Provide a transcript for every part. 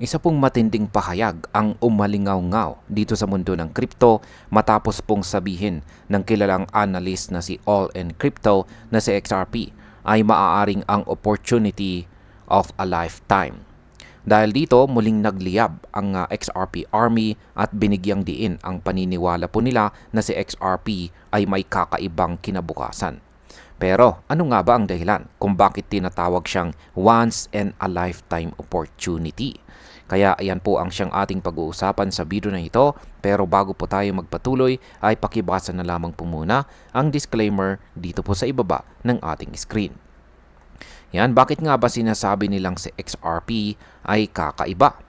Isa pong matinding pahayag ang umalingaw-ngaw dito sa mundo ng crypto matapos pong sabihin ng kilalang analyst na si All in Crypto na si XRP ay maaaring ang opportunity of a lifetime. Dahil dito muling nagliyab ang XRP Army at binigyang diin ang paniniwala po nila na si XRP ay may kakaibang kinabukasan. Pero ano nga ba ang dahilan kung bakit tinatawag siyang once in a lifetime opportunity? Kaya ayan po ang siyang ating pag-uusapan sa video na ito. Pero bago po tayo magpatuloy ay pakibasa na lamang po muna ang disclaimer dito po sa ibaba ng ating screen. Yan, bakit nga ba sinasabi nilang si XRP ay kakaiba?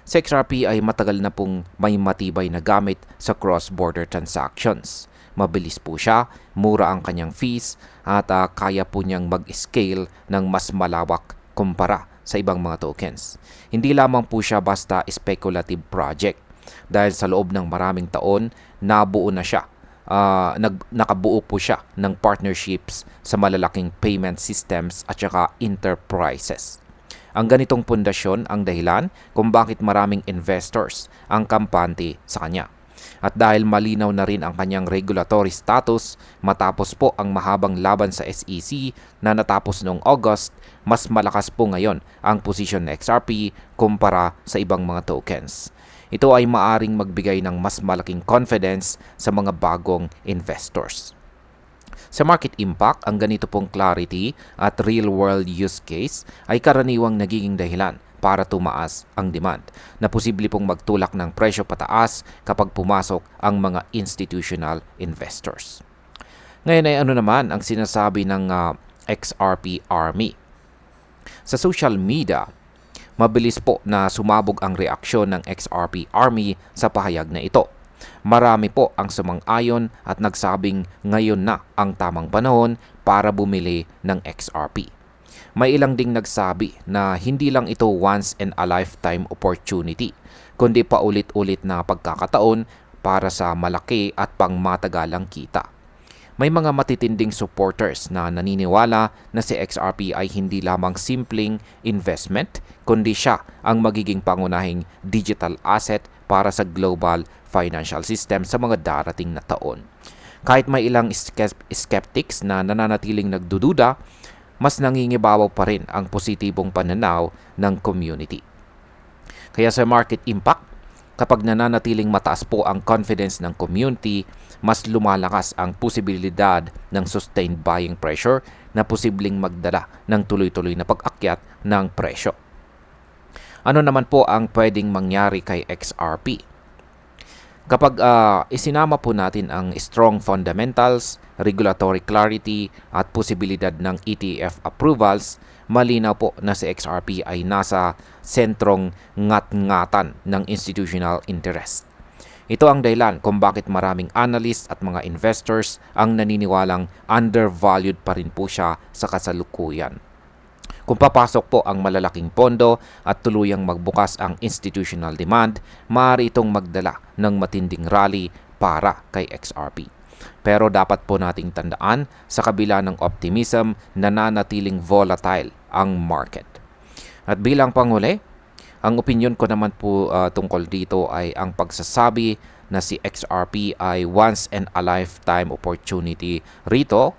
Si XRP ay matagal na pong may matibay na gamit sa cross-border transactions. Mabilis po siya, mura ang kanyang fees at kaya po niyang mag-scale ng mas malawak kumpara sa ibang mga tokens. Hindi lamang po siya basta speculative project dahil sa loob ng maraming taon nabuo na siya. Nakabuo po siya ng partnerships sa malalaking payment systems at saka enterprises. Ang ganitong pundasyon ang dahilan kung bakit maraming investors ang kampante sa kanya. At dahil malinaw na rin ang kanyang regulatory status matapos po ang mahabang laban sa SEC na natapos noong August, mas malakas po ngayon ang posisyon ng XRP kumpara sa ibang mga tokens. Ito ay maaring magbigay ng mas malaking confidence sa mga bagong investors. Sa market impact, ang ganito pong clarity at real-world use case ay karaniwang nagiging dahilan para tumaas ang demand na posible pong magtulak ng presyo pataas kapag pumasok ang mga institutional investors. Ngayon ay ano naman ang sinasabi ng XRP Army? Sa social media, mabilis po na sumabog ang reaksyon ng XRP Army sa pahayag na ito. Marami po ang sumang-ayon at nagsabing ngayon na ang tamang panahon para bumili ng XRP. May ilang ding nagsabi na hindi lang ito once in a lifetime opportunity, kundi paulit-ulit na pagkakataon para sa malaki at pangmatagalang kita. May mga matitinding supporters na naniniwala na si XRP ay hindi lamang simpleng investment, kundi siya ang magiging pangunahing digital asset para sa global financial system sa mga darating na taon. Kahit may ilang skeptics na nananatiling nagdududa, mas nangingibabaw pa rin ang positibong pananaw ng community. Kaya sa market impact, kapag nananatiling mataas po ang confidence ng community, mas lumalakas ang posibilidad ng sustained buying pressure na posibleng magdala ng tuloy-tuloy na pag-akyat ng presyo. Ano naman po ang pwedeng mangyari kay XRP? Kapag isinama po natin ang strong fundamentals, regulatory clarity at posibilidad ng ETF approvals, malinaw po na si XRP ay nasa sentrong ngat-ngatan ng institutional interest. Ito ang dahilan kung bakit maraming analysts at mga investors ang naniniwalang undervalued pa rin po siya sa kasalukuyan. Kung papasok po ang malalaking pondo at tuluyang magbukas ang institutional demand, maaari itong magdala ng matinding rally para kay XRP. Pero dapat po nating tandaan, sa kabila ng optimism, nananatiling volatile ang market. At bilang panghuli, ang opinion ko naman po tungkol dito ay ang pagsasabi na si XRP ay once in a lifetime opportunity rito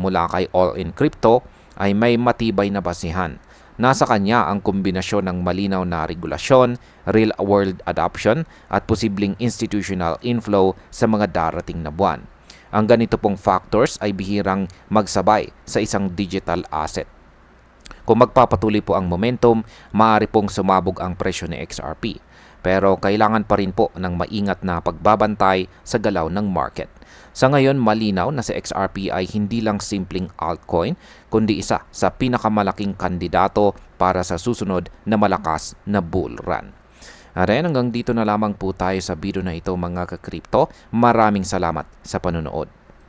mula kay All in Crypto ay may matibay na basihan. Nasa kanya ang kombinasyon ng malinaw na regulasyon, real-world adoption at posibleng institutional inflow sa mga darating na buwan. Ang ganito pong factors ay bihirang magsabay sa isang digital asset. Kung magpapatuloy po ang momentum, maaari pong sumabog ang presyo ni XRP. Pero kailangan pa rin po ng maingat na pagbabantay sa galaw ng market. Sa ngayon, malinaw na si XRP ay hindi lang simpleng altcoin, kundi isa sa pinakamalaking kandidato para sa susunod na malakas na bull run. Hanggang dito na lamang po tayo sa video na ito mga ka-crypto. Maraming salamat sa panonood.